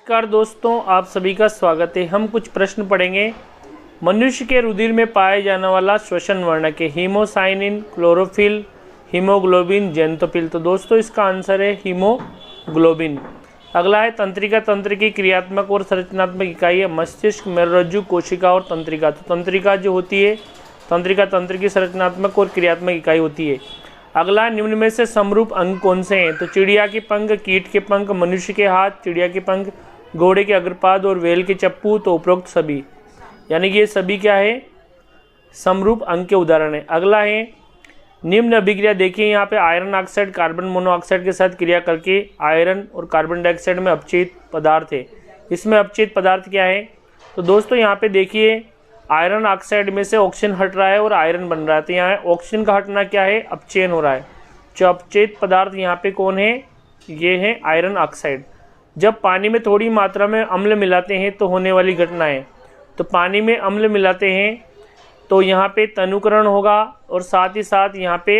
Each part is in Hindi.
नमस्कार दोस्तों, आप सभी का स्वागत है। हम कुछ प्रश्न पढ़ेंगे। मनुष्य के रुधिर में पाए जाने वाला श्वसन वर्णक है हीमोसाइनिन, क्लोरोफिल, हीमोग्लोबिन, जेंतोफिल। तो दोस्तों इसका आंसर है हीमोग्लोबिन। अगला है तंत्रिका। तंत्र की क्रियात्मक और संरचनात्मक इकाई है मस्तिष्क, मेरुरज्जु, कोशिका और तंत्रिका। तो तंत्रिका जो होती है, तंत्रिका तंत्र की संरचनात्मक और क्रियात्मक इकाई होती है। अगला, निम्न में से समरूप अंग कौन से हैं? तो चिड़िया के पंख, कीट के पंख, मनुष्य के हाथ, चिड़िया के पंख, घोड़े के अग्रपाद और व्हेल के चप्पू। तो उपरोक्त सभी, यानी कि ये सभी क्या है? समरूप अंग के उदाहरण है। अगला है निम्न अभिक्रिया। देखिए यहाँ पे आयरन ऑक्साइड कार्बन मोनोऑक्साइड के साथ क्रिया करके आयरन और कार्बन डाइऑक्साइड में अपचयित पदार्थ है। इसमें अपचयित पदार्थ क्या है? तो दोस्तों यहाँ पे देखिए आयरन ऑक्साइड में से ऑक्सीजन हट रहा है और आयरन बन रहा है। तो यहाँ ऑक्सीजन का हटना क्या है? अपचयन हो रहा है। जो अपचयित पदार्थ यहाँ पे कौन है? ये है आयरन ऑक्साइड। जब पानी में थोड़ी मात्रा में अम्ल मिलाते हैं तो होने वाली घटना है। तो पानी में अम्ल मिलाते हैं तो यहाँ पे तनुकरण होगा और साथ ही साथ यहाँ पे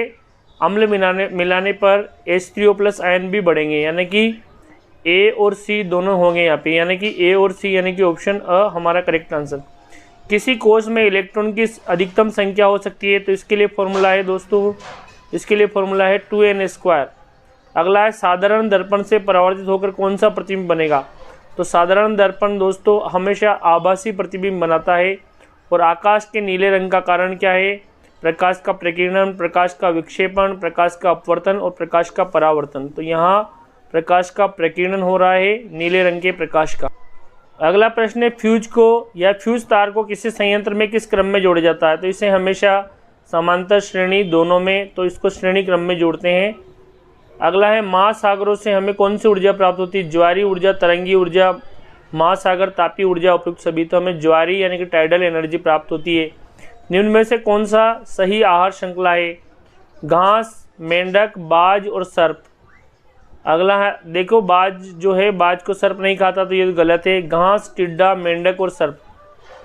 अम्ल मिलाने पर H3O+ आयन भी बढ़ेंगे, यानी कि ए और सी दोनों होंगे यहाँ पे, यानी कि ए और सी, यानी कि ऑप्शन अ हमारा करेक्ट आंसर। किसी कोश में इलेक्ट्रॉन की अधिकतम संख्या हो सकती है? तो इसके लिए फॉर्मूला है दोस्तों, इसके लिए फॉर्मूला है 2n²। अगला है साधारण दर्पण से परावर्तित होकर कौन सा प्रतिबिंब बनेगा? तो साधारण दर्पण दोस्तों हमेशा आभासी प्रतिबिंब बनाता है। और आकाश के नीले रंग का कारण क्या है? प्रकाश का प्रकीर्णन, प्रकाश का विक्षेपण, प्रकाश का अपवर्तन और प्रकाश का परावर्तन। तो यहाँ प्रकाश का प्रकीर्णन हो रहा है नीले रंग के प्रकाश का। अगला प्रश्न है फ्यूज को या फ्यूज तार को किसी संयंत्र में किस क्रम में जोड़ा जाता है? तो इसे हमेशा समांतर, श्रेणी, दोनों में, तो इसको श्रेणी क्रम में जोड़ते हैं। अगला है महासागरों से हमें कौन सी ऊर्जा प्राप्त होती है? ज्वारीय ऊर्जा, तरंगी ऊर्जा, महासागर, तापीय ऊर्जा, उपयुक्त सभी। तो हमें ज्वारीय यानी कि टाइडल एनर्जी प्राप्त होती है। निम्न में से कौन सा सही आहार श्रृंखला है? घास, मेंढक, बाज और सर्प। अगला है देखो बाज जो है, बाज को सर्प नहीं खाता, तो ये गलत है। घास, टिड्डा, मेंढक और सर्प।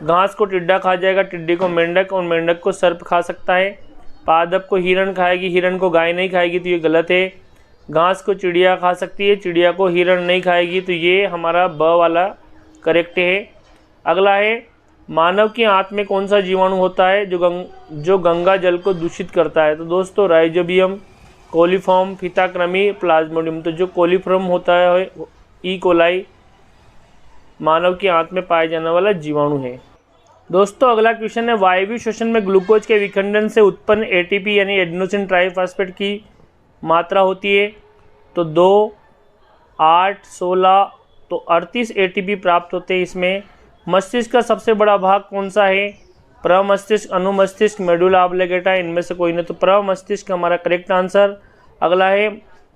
घास को टिड्डा खा जाएगा, टिड्डे को मेंढक और मेंढक को सर्प खा सकता है। पादप को हिरण खाएगी, हिरण को गाय नहीं खाएगी, तो ये गलत है। घास को चिड़िया खा सकती है, चिड़िया को हिरण नहीं खाएगी, तो ये हमारा ब वाला करेक्ट है। अगला है मानव की आंत में कौन सा जीवाणु होता है जो गंगा जल को दूषित करता है? तो दोस्तों राइजोबियम, कोलीफॉर्म, फिताक्रमी, प्लाज्मोडियम। तो जो कोलीफॉर्म होता है ई कोलाई मानव की आंत में पाए जाने वाला जीवाणु है। दोस्तों अगला क्वेश्चन है वायवीय श्वसन में ग्लूकोज के विखंडन से उत्पन्न एटीपी यानी एडेनोसिन ट्राइफॉस्फेट की मात्रा होती है? तो 2, 8, 16, तो 38 एटीपी प्राप्त होते हैं इसमें। मस्तिष्क का सबसे बड़ा भाग कौन सा है? प्रमस्तिष्क, अनुमस्तिष्क, मेडुला ऑब्लिंगेटा, इनमें से कोई नहीं। तो प्रमस्तिष्क हमारा करेक्ट आंसर। अगला है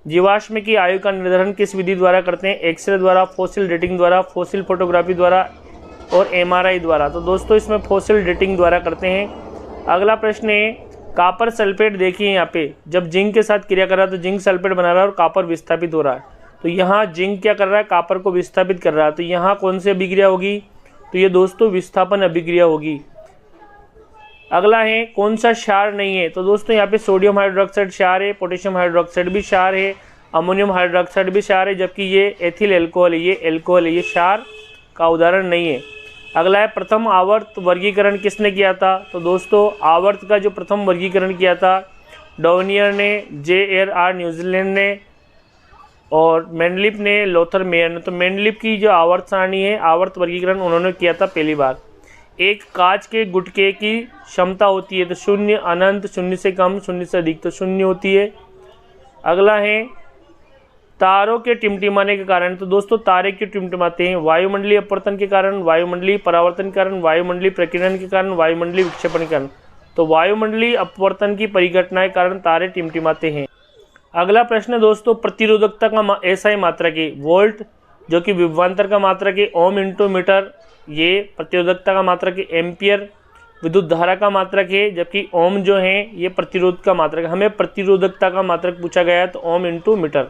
जीवाश्म की आयु का निर्धारण किस विधि द्वारा करते हैं? एक्सरे द्वारा, फॉसिल डेटिंग द्वारा, फॉसिल फोटोग्राफी द्वारा और एमआरआई द्वारा। तो दोस्तों इसमें फॉसिल डेटिंग द्वारा करते हैं। अगला प्रश्न है कॉपर सल्फेट। देखिए यहाँ पे जब जिंक के साथ क्रिया कर रहा है तो जिंक सल्फेट बना रहा है और कॉपर विस्थापित हो रहा है। तो यहाँ जिंक क्या कर रहा है? कॉपर को विस्थापित कर रहा है। तो यहाँ कौन सी अभिक्रिया होगी? तो ये दोस्तों विस्थापन अभिक्रिया होगी। अगला है कौन सा क्षार नहीं है? तो दोस्तों यहाँ पे सोडियम हाइड्रोक्साइड क्षार है, पोटेशियम हाइड्रोक्साइड भी क्षार है, अमोनियम हाइड्रोक्साइड भी क्षार है, जबकि ये एथिल एल्कोहल है, ये एल्कोहल है, ये क्षार का उदाहरण नहीं है। अगला है प्रथम आवर्त वर्गीकरण किसने किया था? तो दोस्तों आवर्त का जो प्रथम वर्गीकरण किया था डॉवनियर ने, JRR न्यूजीलैंड ने और मेंडलिप ने, लोथर मेयर ने। तो मेंडलिप की जो आवर्त सारणी है, आवर्त वर्गीकरण उन्होंने किया था पहली बार। एक कांच के गुटके की क्षमता होती है? तो 0, अनंत, 0 से कम, 0 से अधिक, तो 0 होती है। अगला है तारों के टिमटिमाने के कारण। तो दोस्तों तारे क्यों टिमटिमाते हैं? वायुमंडलीय अपवर्तन के कारण, वायुमंडलीय परावर्तन के कारण, वायुमंडलीय प्रकीर्णन के कारण, वायुमंडलीय विक्षेपण के कारण। तो वायुमंडलीय अपवर्तन की परिघटना के कारण तारे टिमटिमाते हैं। अगला प्रश्न है दोस्तों प्रतिरोधकता का एसआई मात्रक है। वोल्ट जो कि विभवांतर का मात्रक है, ओम इंटू मीटर ये प्रतिरोधकता का मात्रक है, एम्पियर विद्युत धारा का मात्रक है, जबकि ओम जो है ये प्रतिरोध का मात्रक है। हमें प्रतिरोधकता का मात्रक पूछा गया है तो ओम इंटू मीटर।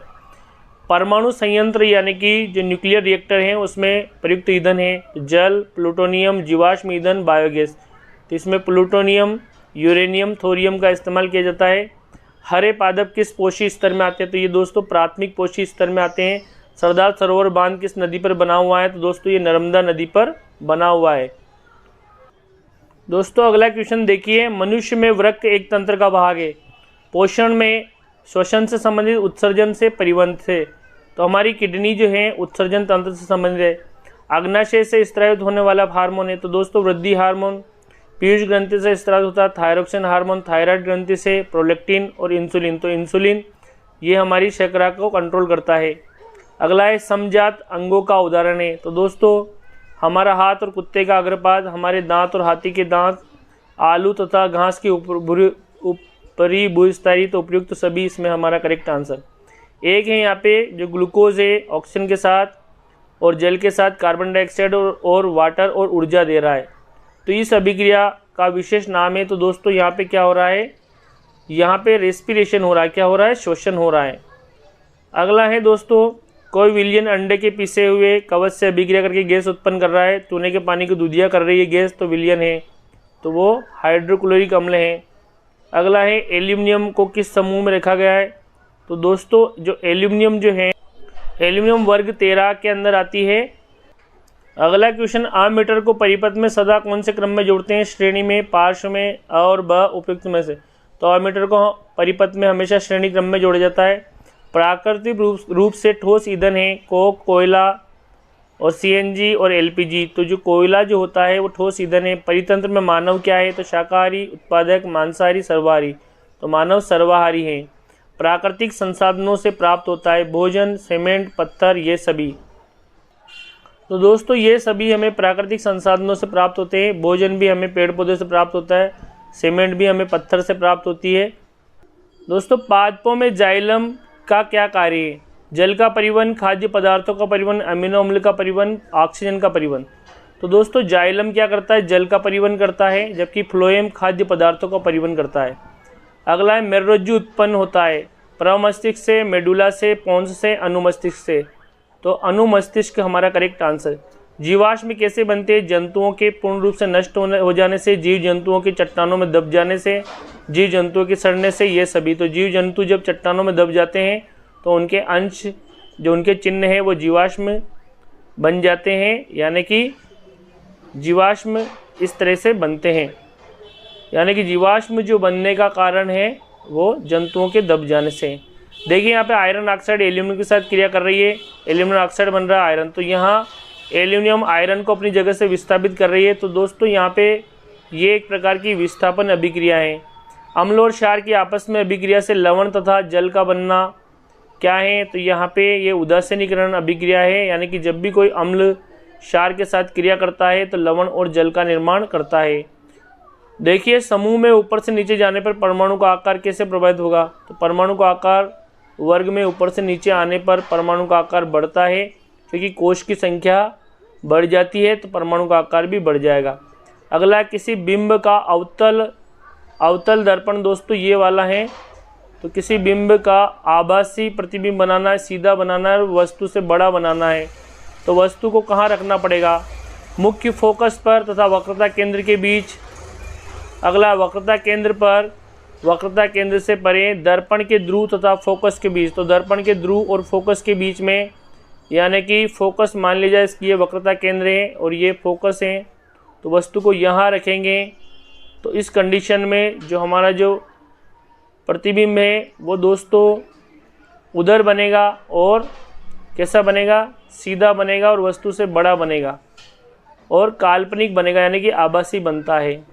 परमाणु संयंत्र यानी कि जो न्यूक्लियर रिएक्टर हैं उसमें प्रयुक्त ईंधन है जल, प्लूटोनियम, जीवाश्म ईंधन, बायोगैस। तो इसमें प्लूटोनियम, यूरेनियम, थोरियम का इस्तेमाल किया जाता है। हरे पादप किस पोषी स्तर में आते हैं? तो ये दोस्तों प्राथमिक पोषी स्तर में आते हैं। सरदार सरोवर बांध किस नदी पर बना हुआ है? तो दोस्तों ये नर्मदा नदी पर बना हुआ है। दोस्तों अगला क्वेश्चन देखिए, मनुष्य में वृक्क एक तंत्र का भाग है। पोषण में, श्वसन से संबंधित, उत्सर्जन से, परिवहन से। तो हमारी किडनी जो है उत्सर्जन तंत्र से संबंधित है। अग्नाशय से स्रावित होने वाला हार्मोन है। तो दोस्तों वृद्धि हार्मोन। पीयूष ग्रंथि से स्रावित होता है थायरोक्सिन हार्मोन। थायराइड ग्रंथि से प्रोलेक्टिन और इंसुलिन। तो इंसुलिन ये हमारी शर्करा को कंट्रोल करता है। अगला है समजात अंगों का उदाहरण है। तो दोस्तों हमारा हाथ और कुत्ते का अग्रपाद, हमारे दांत और हाथी के दांत, आलू तथा घास की ऊपरी भूस्तरीय। तो उपयुक्त सभी इसमें हमारा करेक्ट आंसर। एक है यहाँ पे जो ग्लूकोज है ऑक्सीजन के साथ और जल के साथ कार्बन डाइऑक्साइड और वाटर और ऊर्जा दे रहा है। तो इस अभिक्रिया का विशेष नाम है। तो दोस्तों यहाँ पे क्या हो रहा है? यहाँ पे रेस्पिरेशन हो रहा है। क्या हो रहा है? श्वसन हो रहा है। अगला है दोस्तों, कोई विलियन अंडे के पिसे हुए कवच से अभिक्रिया करके गैस उत्पन्न कर रहा है। चूने के पानी को दूधिया कर रही है गैस, तो विलियन है। तो वो हाइड्रोक्लोरिक अम्ल है। अगला है एल्यूमिनियम को किस समूह में रखा गया है? तो दोस्तों जो एल्यूमिनियम जो है, एल्यूमिनियम वर्ग 13 के अंदर आती है। अगला क्वेश्चन, अमीटर को परिपथ में सदा कौन से क्रम में जोड़ते हैं? श्रेणी में, पार्श्व में और ब उपयुक्त में से। तो अमीटर को परिपथ में हमेशा श्रेणी क्रम में जोड़ा जाता है। प्राकृतिक रूप से ठोस ईंधन है कोक, कोयला और सीएनजी और एलपीजी। तो जो कोयला जो होता है वो ठोस ईंधन है। परितंत्र में मानव क्या है? तो शाकाहारी, उत्पादक, मांसाहारी, सर्वाहारी। तो मानव सर्वाहारी है। प्राकृतिक संसाधनों से प्राप्त होता है भोजन, सीमेंट, पत्थर, ये सभी। तो दोस्तों ये सभी हमें प्राकृतिक संसाधनों से प्राप्त होते हैं। भोजन भी हमें पेड़ पौधे से प्राप्त होता है, सीमेंट भी हमें पत्थर से प्राप्त होती है। दोस्तों पादपों में जाइलम का क्या कार्य है? जल का परिवहन, खाद्य पदार्थों का परिवहन, अमीनो अम्ल का परिवहन, ऑक्सीजन का परिवहन। तो दोस्तों जाइलम क्या करता है? जल का परिवहन करता है, जबकि फ्लोएम खाद्य पदार्थों का परिवहन करता है। अगला है मेरुरज्जु उत्पन्न होता है प्रमस्तिष्क से, मेडुला से, पोन्स से, अनुमस्तिष्क से। तो अनुमस्तिष्क हमारा करेक्ट आंसर। जीवाश्म कैसे बनते हैं? जंतुओं के पूर्ण रूप से नष्ट हो जाने से, जीव जंतुओं की चट्टानों में दब जाने से, जीव जंतुओं के सड़ने से, ये सभी। तो जीव जंतु जब चट्टानों में दब जाते हैं तो उनके अंश जो उनके चिन्ह है वो जीवाश्म बन जाते हैं, यानी कि जीवाश्म इस तरह से बनते हैं। यानी कि जीवाश्म जो बनने का कारण है वो जंतुओं के दब जाने से। देखिए यहाँ पे आयरन ऑक्साइड एल्यूमिनियम के साथ क्रिया कर रही है, एल्यूमिनियम ऑक्साइड बन रहा है आयरन। तो यहाँ एल्यूमिनियम आयरन को अपनी जगह से विस्थापित कर रही है। तो दोस्तों यहाँ पे ये एक प्रकार की विस्थापन अभिक्रिया है। अम्ल और क्षार की आपस में अभिक्रिया से लवण तथा जल का बनना क्या है? तो यहाँ पे ये उदासीनीकरण अभिक्रिया है, यानी कि जब भी कोई अम्ल क्षार के साथ क्रिया करता है तो लवण और जल का निर्माण करता है। देखिए समूह में ऊपर से नीचे जाने पर परमाणु का आकार कैसे प्रभावित होगा? तो परमाणु का आकार वर्ग में ऊपर से नीचे आने पर परमाणु का आकार बढ़ता है, क्योंकि कोश की संख्या बढ़ जाती है तो परमाणु का आकार भी बढ़ जाएगा। अगला किसी बिंब का अवतल दर्पण, दोस्तों ये वाला है। तो किसी बिंब का आभासी प्रतिबिंब बनाना है, सीधा बनाना है, वस्तु से बड़ा बनाना है। तो वस्तु को कहाँ रखना पड़ेगा? मुख्य फोकस पर तथा वक्रता केंद्र के बीच। अगला वक्रता केंद्र पर, वक्रता केंद्र से परे, दर्पण के ध्रुव तथा फोकस के बीच। तो दर्पण के ध्रुव और फोकस के बीच में, यानी कि फोकस मान लीजिए इसकी ये वक्रता केंद्र है और ये फोकस है, तो वस्तु को यहाँ रखेंगे। तो इस कंडीशन में जो हमारा जो प्रतिबिंब है वो दोस्तों उधर बनेगा और कैसा बनेगा? सीधा बनेगा और वस्तु से बड़ा बनेगा और काल्पनिक बनेगा, यानी कि आभासी बनता है।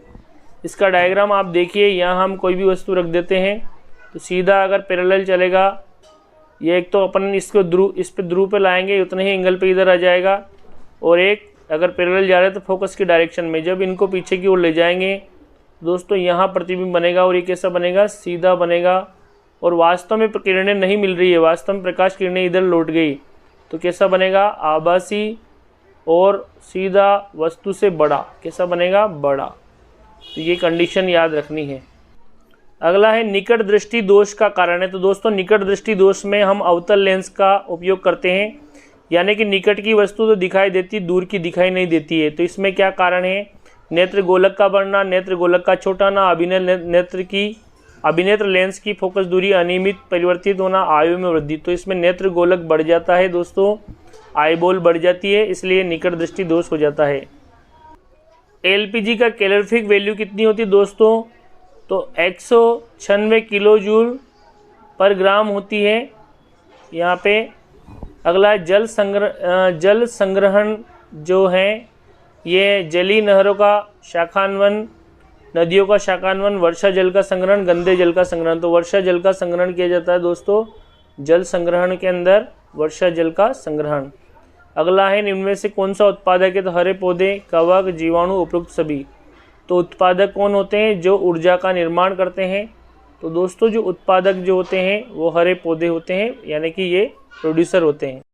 इसका डायग्राम आप देखिए, यहाँ हम कोई भी वस्तु रख देते हैं तो सीधा अगर पैरेलल चलेगा, ये एक तो अपन इसको ध्रुव, इस पे ध्रुव पे लाएंगे उतने ही एंगल पे इधर आ जाएगा, और एक अगर पैरेलल जा रहे हैं तो फोकस की डायरेक्शन में। जब इनको पीछे की ओर ले जाएंगे दोस्तों यहाँ प्रतिबिंब बनेगा और ये कैसा बनेगा? सीधा बनेगा। और वास्तव में किरणें नहीं मिल रही है, वास्तव में प्रकाश किरणें इधर लौट गई, तो कैसा बनेगा? आभासी और सीधा, वस्तु से बड़ा। कैसा बनेगा? बड़ा। तो ये कंडीशन याद रखनी है। अगला है निकट दृष्टि दोष का कारण है। तो दोस्तों निकट दृष्टि दोष में हम अवतल लेंस का उपयोग करते हैं, यानी कि निकट की वस्तु तो दिखाई देती, दूर की दिखाई नहीं देती है। तो इसमें क्या कारण है? नेत्र गोलक का बढ़ना, नेत्र गोलक का छोटा ना, अभिनय नेत्र की अभिनेत्र लेंस की फोकस दूरी अनियमित परिवर्तित होना, आयु में वृद्धि। तो इसमें नेत्र गोलक बढ़ जाता है दोस्तों, आईबॉल बढ़ जाती है, इसलिए निकट दृष्टि दोष हो जाता है। एलपीजी का कैलोरीफिक वैल्यू कितनी होती है दोस्तों? तो 196 किलो जूल पर ग्राम होती है यहाँ पे। अगला जल संग्रहण जो है, ये जलीय नहरों का शाखान्वन, नदियों का शाखान्वन, वर्षा जल का संग्रहण, गंदे जल का संग्रहण। तो वर्षा जल का संग्रहण किया जाता है दोस्तों, जल संग्रहण के अंदर वर्षा जल का संग्रहण। अगला है निम्न में से कौन सा उत्पादक है? तो हरे पौधे, कवक, जीवाणु, उपरोक्त सभी। तो उत्पादक कौन होते हैं? जो ऊर्जा का निर्माण करते हैं। तो दोस्तों जो उत्पादक जो होते हैं वो हरे पौधे होते हैं, यानी कि ये प्रोड्यूसर होते हैं।